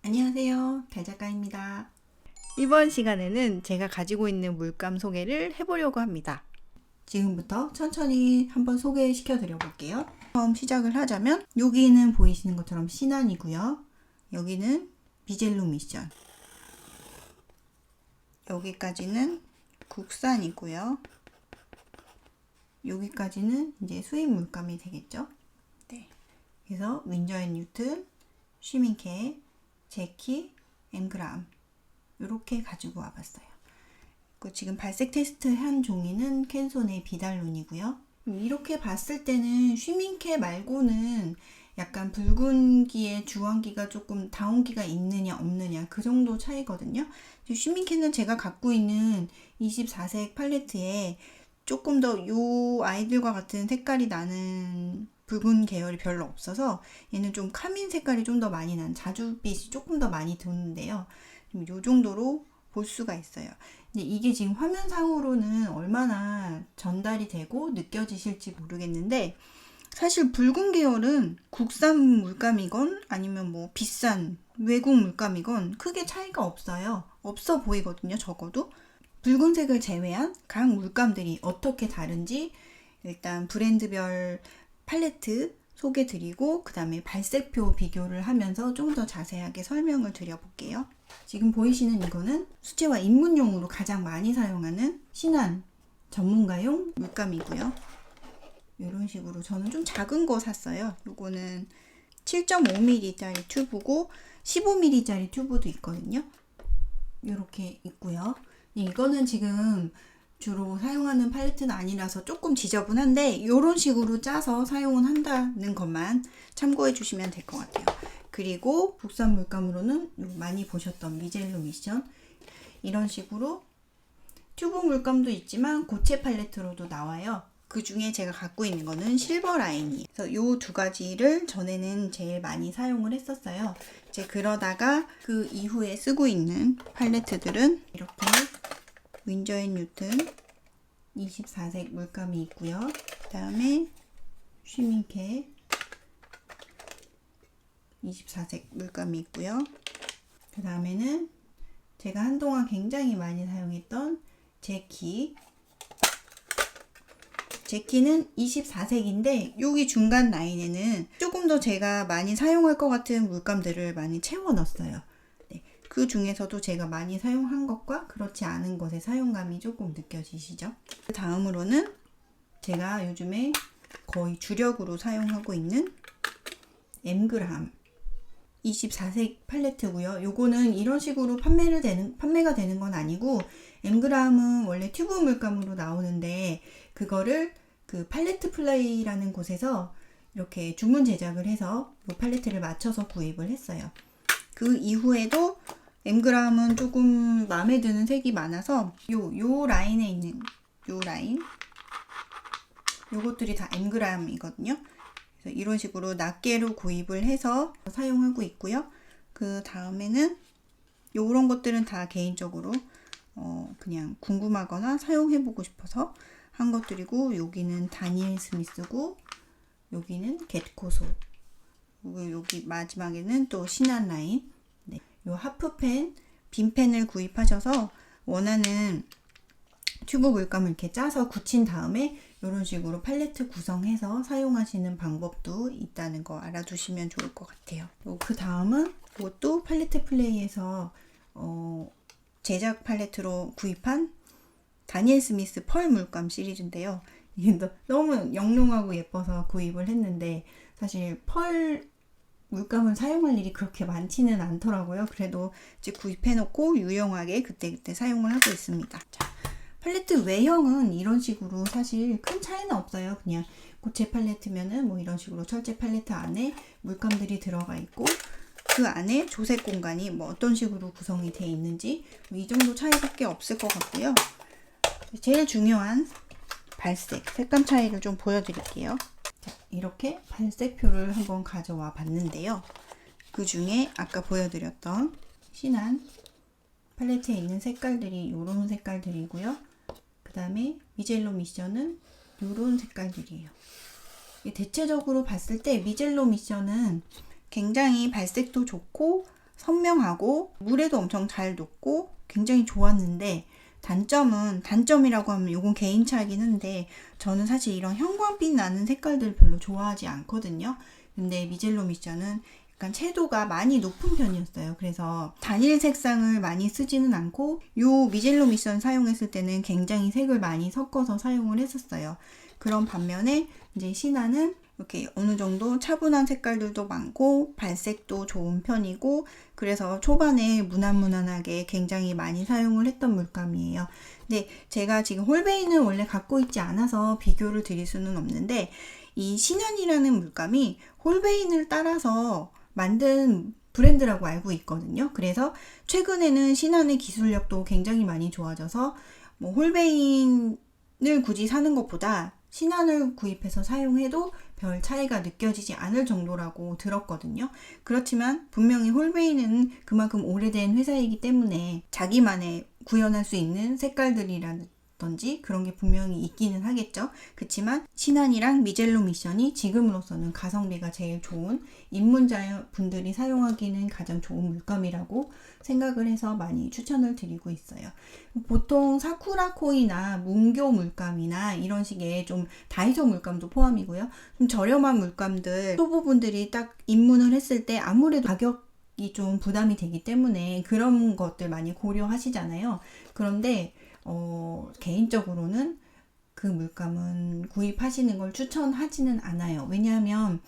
안녕하세요, 달작가입니다. 이번 시간에는 제가 가지고 있는 물감 소개를 해보려고 합니다. 지금부터 천천히 한번 소개시켜 드려 볼게요. 처음 시작을 하자면 여기는 보이시는 것처럼 시난이고요. 여기는 미젤로 미션, 여기까지는 국산이고요. 여기까지는 이제 수입 물감이 되겠죠. 네. 그래서 윈저 앤 뉴튼, 쉬밍케, 제키, 엠그람 이렇게 가지고 와봤어요. 지금 발색 테스트 한 종이는 캔손의 비달론이고요. 이렇게 봤을 때는 쉬밍케 말고는 약간 붉은기에 주황기가 조금 다운기가 있느냐 없느냐 그 정도 차이거든요. 쉬밍케는 제가 갖고 있는 24색 팔레트에 조금 더 요 아이들과 같은 색깔이 나는 붉은 계열이 별로 없어서 얘는 좀 카민 색깔이 좀 더 많이 난 자줏빛이 조금 더 많이 도는데요. 요 정도로 볼 수가 있어요. 근데 이게 지금 화면상으로는 얼마나 전달이 되고 느껴지실지 모르겠는데 사실 붉은 계열은 국산 물감이건 아니면 뭐 비싼 외국 물감이건 크게 차이가 없어요. 없어 보이거든요. 적어도. 붉은색을 제외한 각 물감들이 어떻게 다른지 일단 브랜드별 팔레트 소개 드리고 그 다음에 발색표 비교를 하면서 좀 더 자세하게 설명을 드려볼게요. 지금 보이시는 이거는 수채화 입문용으로 가장 많이 사용하는 신한 전문가용 물감이고요. 이런 식으로 저는 좀 작은 거 샀어요. 이거는 7.5mm짜리 튜브고 15mm짜리 튜브도 있거든요. 이렇게 있고요. 이거는 지금 주로 사용하는 팔레트는 아니라서 조금 지저분한데 이런 식으로 짜서 사용을 한다는 것만 참고해 주시면 될 것 같아요. 그리고 국산 물감으로는 많이 보셨던 미젤로 미션 이런 식으로 튜브 물감도 있지만 고체 팔레트로도 나와요. 그 중에 제가 갖고 있는 거는 실버 라인이에요. 그래서 이 두 가지를 전에는 제일 많이 사용을 했었어요. 이제 그러다가 그 이후에 쓰고 있는 팔레트들은 이렇게 윈저 앤 뉴튼 24색 물감이 있고요. 그 다음에 쉬밍케 24색 물감이 있고요. 그 다음에는 제가 한동안 굉장히 많이 사용했던 제키는 24색인데 여기 중간 라인에는 조금 더 제가 많이 사용할 것 같은 물감들을 많이 채워 넣었어요. 네, 그 중에서도 제가 많이 사용한 것과 그렇지 않은 것의 사용감이 조금 느껴지시죠? 그 다음으로는 제가 요즘에 거의 주력으로 사용하고 있는 엠그람 24색 팔레트고요. 요거는 이런 식으로 판매가 되는 건 아니고 엠그람은 원래 튜브 물감으로 나오는데 그거를 그 팔레트 플레이라는 곳에서 이렇게 주문 제작을 해서 이 팔레트를 맞춰서 구입을 했어요. 그 이후에도 엠그람은 조금 마음에 드는 색이 많아서 요 라인에 있는 요 라인 요것들이 다 엠그람이거든요. 그래서 이런 식으로 낱개로 구입을 해서 사용하고 있고요. 그 다음에는 요런 것들은 다 개인적으로 그냥 궁금하거나 사용해보고 싶어서 한 것들이고 여기는 다니엘 스미스고 여기는 겟코소 여기 마지막에는 또 신한 라인 네. 요 하프펜 빈펜을 구입하셔서 원하는 튜브 물감을 이렇게 짜서 굳힌 다음에 이런 식으로 팔레트 구성해서 사용하시는 방법도 있다는 거 알아두시면 좋을 것 같아요. 그 다음은 이것도 팔레트 플레이에서 제작 팔레트로 구입한 다니엘 스미스 펄 물감 시리즈인데요. 이게 너무 영롱하고 예뻐서 구입을 했는데 사실 펄 물감을 사용할 일이 그렇게 많지는 않더라고요. 그래도 이제 구입해놓고 유용하게 그때그때 사용을 하고 있습니다. 자, 팔레트 외형은 이런 식으로 사실 큰 차이는 없어요. 그냥 고체 팔레트면은 뭐 이런 식으로 철제 팔레트 안에 물감들이 들어가 있고 그 안에 조색 공간이 뭐 어떤 식으로 구성이 되어 있는지 이 정도 차이밖에 없을 것 같고요. 제일 중요한 발색, 색감 차이를 좀 보여드릴게요. 자, 이렇게 발색표를 한번 가져와 봤는데요. 그 중에 아까 보여드렸던 신한 팔레트에 있는 색깔들이 이런 색깔들이고요. 그 다음에 미젤로 미션은 이런 색깔들이에요. 대체적으로 봤을 때 미젤로 미션은 굉장히 발색도 좋고 선명하고 물에도 엄청 잘 녹고 굉장히 좋았는데, 단점이라고 하면 이건 개인차이긴 한데, 저는 사실 이런 형광빛 나는 색깔들 별로 좋아하지 않거든요. 근데 미젤로 미션은 약간 채도가 많이 높은 편이었어요. 그래서 단일 색상을 많이 쓰지는 않고, 요 미젤로 미션 사용했을 때는 굉장히 색을 많이 섞어서 사용을 했었어요. 그런 반면에 이제 시나는 이렇게 어느 정도 차분한 색깔들도 많고 발색도 좋은 편이고, 그래서 초반에 무난무난하게 굉장히 많이 사용을 했던 물감이에요. 근데 제가 지금 홀베인을 원래 갖고 있지 않아서 비교를 드릴 수는 없는데, 이 시난이라는 물감이 홀베인을 따라서 만든 브랜드라고 알고 있거든요. 그래서 최근에는 시난의 기술력도 굉장히 많이 좋아져서 뭐 홀베인을 굳이 사는 것보다 시난을 구입해서 사용해도 별 차이가 느껴지지 않을 정도라고 들었거든요. 그렇지만 분명히 홀베인은 그만큼 오래된 회사이기 때문에 자기만의 구현할 수 있는 색깔들이라든지 그런 게 분명히 있기는 하겠죠. 그렇지만 시난이랑 미젤로 미션이 지금으로서는 가성비가 제일 좋은, 입문자 분들이 사용하기는 가장 좋은 물감이라고 생각을 해서 많이 추천을 드리고 있어요. 보통 사쿠라코이나 문교 물감이나 이런 식의 좀 다이소 물감도 포함이고요. 좀 저렴한 물감들 초보분들이 딱 입문을 했을 때 아무래도 가격이 좀 부담이 되기 때문에 그런 것들 많이 고려하시잖아요. 그런데 개인적으로는 그 물감은 구입하시는 걸 추천하지는 않아요. 왜냐하면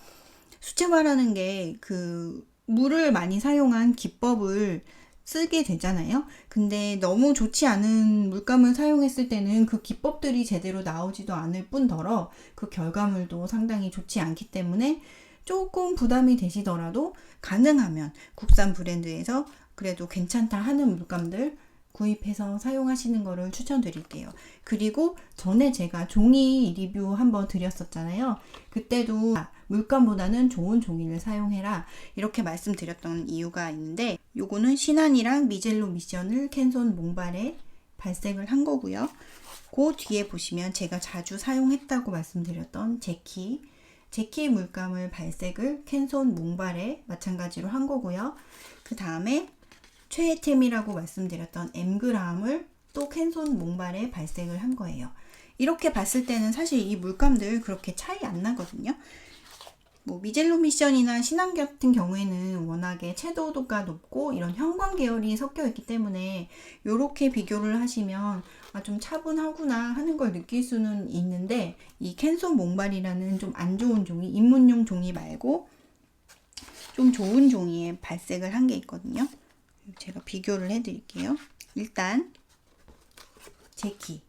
수채화라는 게 그 물을 많이 사용한 기법을 쓰게 되잖아요. 근데 너무 좋지 않은 물감을 사용했을 때는 그 기법들이 제대로 나오지도 않을 뿐더러 그 결과물도 상당히 좋지 않기 때문에 조금 부담이 되시더라도 가능하면 국산 브랜드에서 그래도 괜찮다 하는 물감들 구입해서 사용하시는 거를 추천드릴게요. 그리고 전에 제가 종이 리뷰 한번 드렸었잖아요. 그때도 물감보다는 좋은 종이를 사용해라 이렇게 말씀드렸던 이유가 있는데, 요거는 시난이랑 미젤로 미션을 캔손 몽발에 발색을 한 거고요. 그 뒤에 보시면 제가 자주 사용했다고 말씀드렸던 제키 물감을 발색을 캔손 몽발에 마찬가지로 한 거고요. 그 다음에 최애템이라고 말씀드렸던 엠그라움을 또 캔손 몽발에 발색을 한 거예요. 이렇게 봤을 때는 사실 이 물감들 그렇게 차이 안 나거든요. 뭐 미젤로 미션이나 시난 같은 경우에는 워낙에 채도도가 높고 이런 형광 계열이 섞여 있기 때문에 이렇게 비교를 하시면 좀 차분하구나 하는 걸 느낄 수는 있는데, 이 캔손 몽발이라는 좀 안 좋은 종이, 입문용 종이 말고 좀 좋은 종이에 발색을 한 게 있거든요. 제가 비교를 해드릴게요. 일단 제키,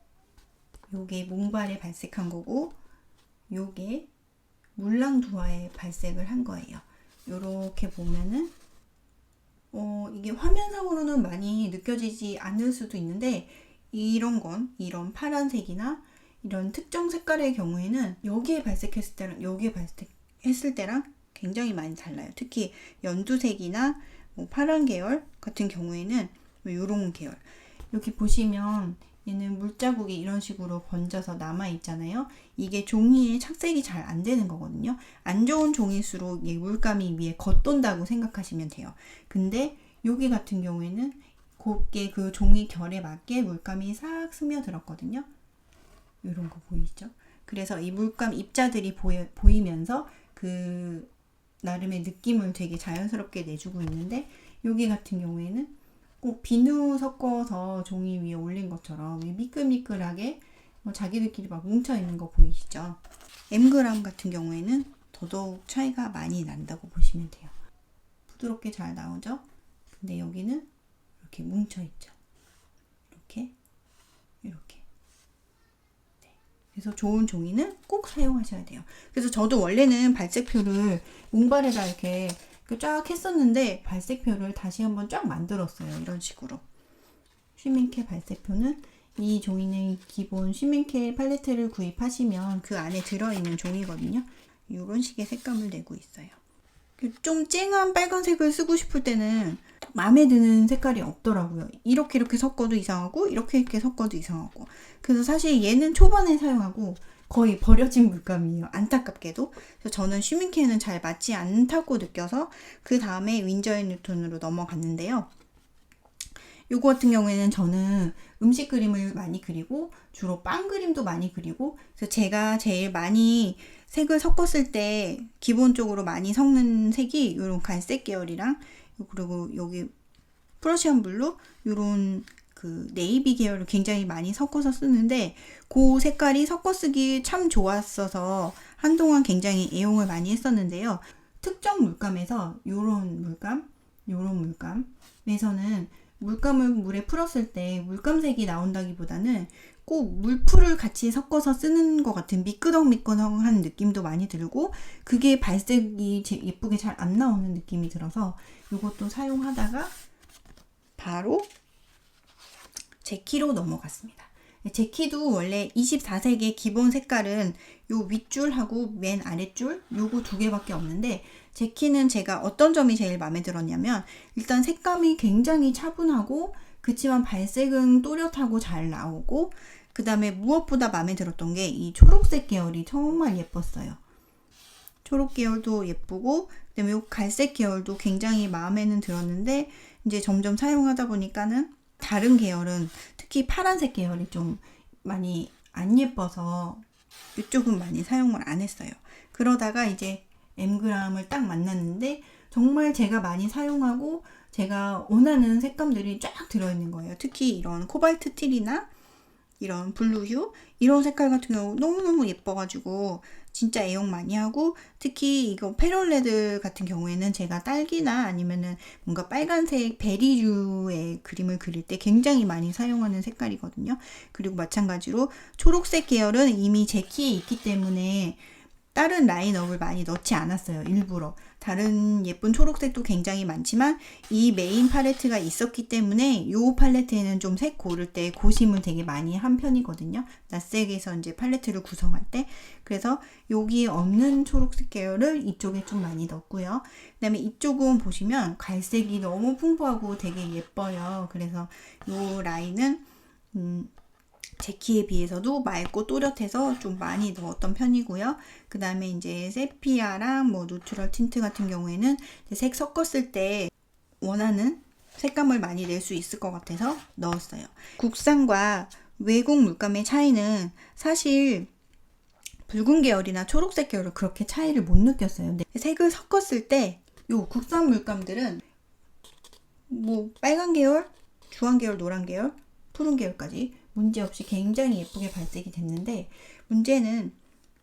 요게 몽발에 발색한 거고, 요게 물랑두화에 발색을 한 거예요. 요렇게 보면은 이게 화면상으로는 많이 느껴지지 않을 수도 있는데, 이런 파란색이나 이런 특정 색깔의 경우에는 여기에 발색했을 때랑 여기에 발색했을 때랑 굉장히 많이 달라요. 특히 연두색이나 뭐 파란 계열 같은 경우에는 이런 계열, 여기 보시면 얘는 물자국이 이런 식으로 번져서 남아 있잖아요. 이게 종이에 착색이 잘 안 되는 거거든요. 안 좋은 종일수록 이 물감이 위에 겉돈다고 생각하시면 돼요. 근데 여기 같은 경우에는 곱게 그 종이 결에 맞게 물감이 싹 스며들었거든요. 이런 거 보이죠? 그래서 이 물감 입자들이 보이면서 그 나름의 느낌을 되게 자연스럽게 내주고 있는데, 여기 같은 경우에는 꼭 비누 섞어서 종이 위에 올린 것처럼 미끌미끌하게 자기들끼리 막 뭉쳐있는 거 보이시죠? 엠그라움 같은 경우에는 더더욱 차이가 많이 난다고 보시면 돼요. 부드럽게 잘 나오죠? 근데 여기는 이렇게 뭉쳐있죠. 이렇게. 그래서 좋은 종이는 꼭 사용하셔야 돼요. 그래서 저도 원래는 발색표를 몽발에다 이렇게 쫙 했었는데 발색표를 다시 한번 쫙 만들었어요. 이런 식으로. 쉬밍케 발색표는 이 종이는 기본 쉬밍케 팔레트를 구입하시면 그 안에 들어있는 종이거든요. 이런 식의 색감을 내고 있어요. 좀 쨍한 빨간색을 쓰고 싶을 때는 마음에 드는 색깔이 없더라고요. 이렇게 섞어도 이상하고 이렇게 섞어도 이상하고. 그래서 사실 얘는 초반에 사용하고 거의 버려진 물감이에요. 안타깝게도. 그래서 저는 슈밍케는 잘 맞지 않다고 느껴서 그 다음에 윈저 앤 뉴턴으로 넘어갔는데요. 요거 같은 경우에는 저는 음식 그림을 많이 그리고 주로 빵 그림도 많이 그리고, 그래서 제가 제일 많이 색을 섞었을 때 기본적으로 많이 섞는 색이 이런 갈색 계열이랑, 그리고 여기 프러시안 블루, 이런 그 네이비 계열을 굉장히 많이 섞어서 쓰는데, 그 색깔이 섞어 쓰기 참 좋았어서 한동안 굉장히 애용을 많이 했었는데요. 특정 물감에서 요런 물감에서는 물감을 물에 풀었을 때 물감색이 나온다기보다는 꼭 물풀을 같이 섞어서 쓰는 것 같은 미끄덩미끄덩한 느낌도 많이 들고, 그게 발색이 예쁘게 잘 안 나오는 느낌이 들어서 이것도 사용하다가 바로 제키로 넘어갔습니다. 제키도 원래 24색의 기본 색깔은 요 윗줄하고 맨 아랫줄 요거 두 개밖에 없는데, 제키는 제가 어떤 점이 제일 마음에 들었냐면, 일단 색감이 굉장히 차분하고 그치만 발색은 또렷하고 잘 나오고, 그 다음에 무엇보다 마음에 들었던 게 이 초록색 계열이 정말 예뻤어요. 초록 계열도 예쁘고, 그 다음에 요 갈색 계열도 굉장히 마음에는 들었는데, 이제 점점 사용하다 보니까는 다른 계열은, 특히 파란색 계열이 좀 많이 안 예뻐서 이쪽은 많이 사용을 안 했어요. 그러다가 이제 M그람을 딱 만났는데 정말 제가 많이 사용하고 제가 원하는 색감들이 쫙 들어있는 거예요. 특히 이런 코발트 틸이나 이런 블루휴 이런 색깔 같은 경우 너무너무 예뻐가지고 진짜 애용 많이 하고, 특히 이거 페롤레드 같은 경우에는 제가 딸기나 아니면은 뭔가 빨간색 베리류의 그림을 그릴 때 굉장히 많이 사용하는 색깔이거든요. 그리고 마찬가지로 초록색 계열은 이미 제 키에 있기 때문에 다른 라인업을 많이 넣지 않았어요. 일부러. 다른 예쁜 초록색도 굉장히 많지만 이 메인 팔레트가 있었기 때문에 이 팔레트에는 좀 색 고를 때 고심을 되게 많이 한 편이거든요. 낯색에서 이제 팔레트를 구성할 때. 그래서 여기 없는 초록색 계열을 이쪽에 좀 많이 넣었고요. 그 다음에 이쪽은 보시면 갈색이 너무 풍부하고 되게 예뻐요. 그래서 이 라인은 제 키에 비해서도 맑고 또렷해서 좀 많이 넣었던 편이고요. 그 다음에 이제 세피아랑 뭐 노트럴 틴트 같은 경우에는 색 섞었을 때 원하는 색감을 많이 낼 수 있을 것 같아서 넣었어요. 국산과 외국 물감의 차이는 사실 붉은 계열이나 초록색 계열을 그렇게 차이를 못 느꼈어요. 근데 색을 섞었을 때 요 국산 물감들은 뭐 빨간 계열, 주황 계열, 노란 계열, 푸른 계열까지 문제없이 굉장히 예쁘게 발색이 됐는데, 문제는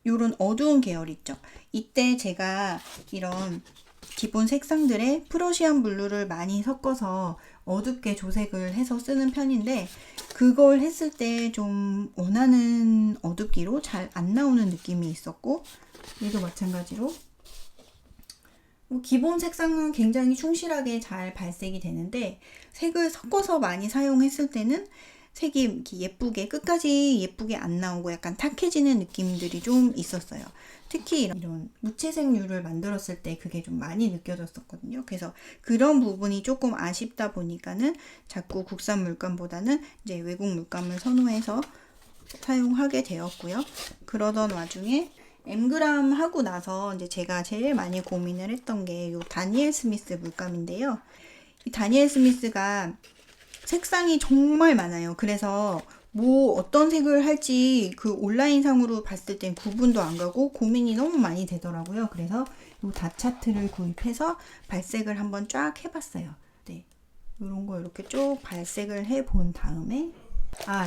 이런 어두운 계열 있죠. 이때 제가 이런 기본 색상들에 프러시안 블루를 많이 섞어서 어둡게 조색을 해서 쓰는 편인데, 그걸 했을 때 좀 원하는 어둡기로 잘 안 나오는 느낌이 있었고, 얘도 마찬가지로 기본 색상은 굉장히 충실하게 잘 발색이 되는데, 색을 섞어서 많이 사용했을 때는 색이 이렇게 예쁘게 끝까지 예쁘게 안 나오고 약간 탁해지는 느낌들이 좀 있었어요. 특히 이런 무채색류를 만들었을 때 그게 좀 많이 느껴졌었거든요. 그래서 그런 부분이 조금 아쉽다 보니까는 자꾸 국산 물감보다는 이제 외국 물감을 선호해서 사용하게 되었고요. 그러던 와중에 M그람 하고 나서 이제 제가 제일 많이 고민을 했던 게 이 다니엘 스미스 물감인데요. 이 다니엘 스미스가 색상이 정말 많아요. 그래서 뭐 어떤 색을 할지 그 온라인상으로 봤을 땐 구분도 안 가고 고민이 너무 많이 되더라고요. 그래서 이 닷차트를 구입해서 발색을 한번 쫙 해봤어요. 네, 이런 거 이렇게 쭉 발색을 해본 다음에,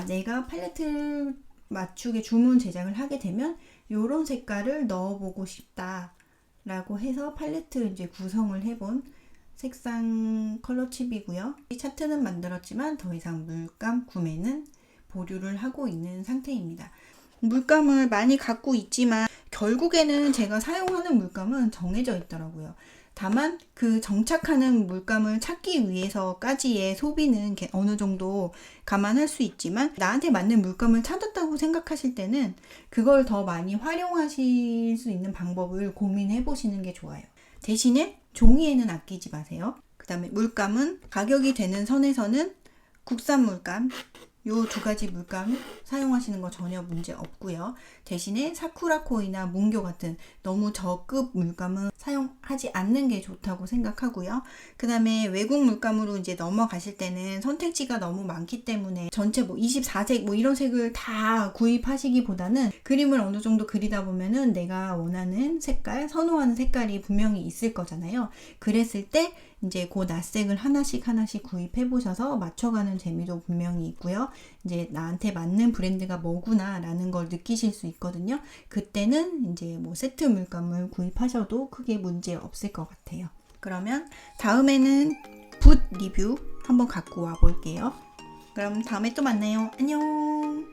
내가 팔레트를 맞추게 주문 제작을 하게 되면 이런 색깔을 넣어보고 싶다 라고 해서 팔레트 이제 구성을 해본 색상 컬러 칩이고요. 이 차트는 만들었지만 더 이상 물감 구매는 보류를 하고 있는 상태입니다. 물감을 많이 갖고 있지만 결국에는 제가 사용하는 물감은 정해져 있더라고요. 다만 그 정착하는 물감을 찾기 위해서까지의 소비는 어느 정도 감안할 수 있지만, 나한테 맞는 물감을 찾았다고 생각하실 때는 그걸 더 많이 활용하실 수 있는 방법을 고민해 보시는 게 좋아요. 대신에 종이에는 아끼지 마세요. 그 다음에 물감은 가격이 되는 선에서는 국산 물감, 요 두 가지 물감 사용하시는 거 전혀 문제 없고요. 대신에 사쿠라 코이나 문교 같은 너무 저급 물감은 사용하지 않는 게 좋다고 생각하고요. 그 다음에 외국 물감으로 이제 넘어가실 때는 선택지가 너무 많기 때문에 전체 뭐 24색 뭐 이런 색을 다 구입하시기보다는 그림을 어느 정도 그리다 보면은 내가 원하는 색깔, 선호하는 색깔이 분명히 있을 거잖아요. 그랬을 때 이제 그 낯색을 하나씩 구입해 보셔서 맞춰가는 재미도 분명히 있고요. 이제 나한테 맞는 브랜드가 뭐구나 라는 걸 느끼실 수 있거든요. 그때는 이제 뭐 세트 물감을 구입하셔도 크게 문제 없을 것 같아요. 그러면 다음에는 붓 리뷰 한번 갖고 와 볼게요. 그럼 다음에 또 만나요. 안녕.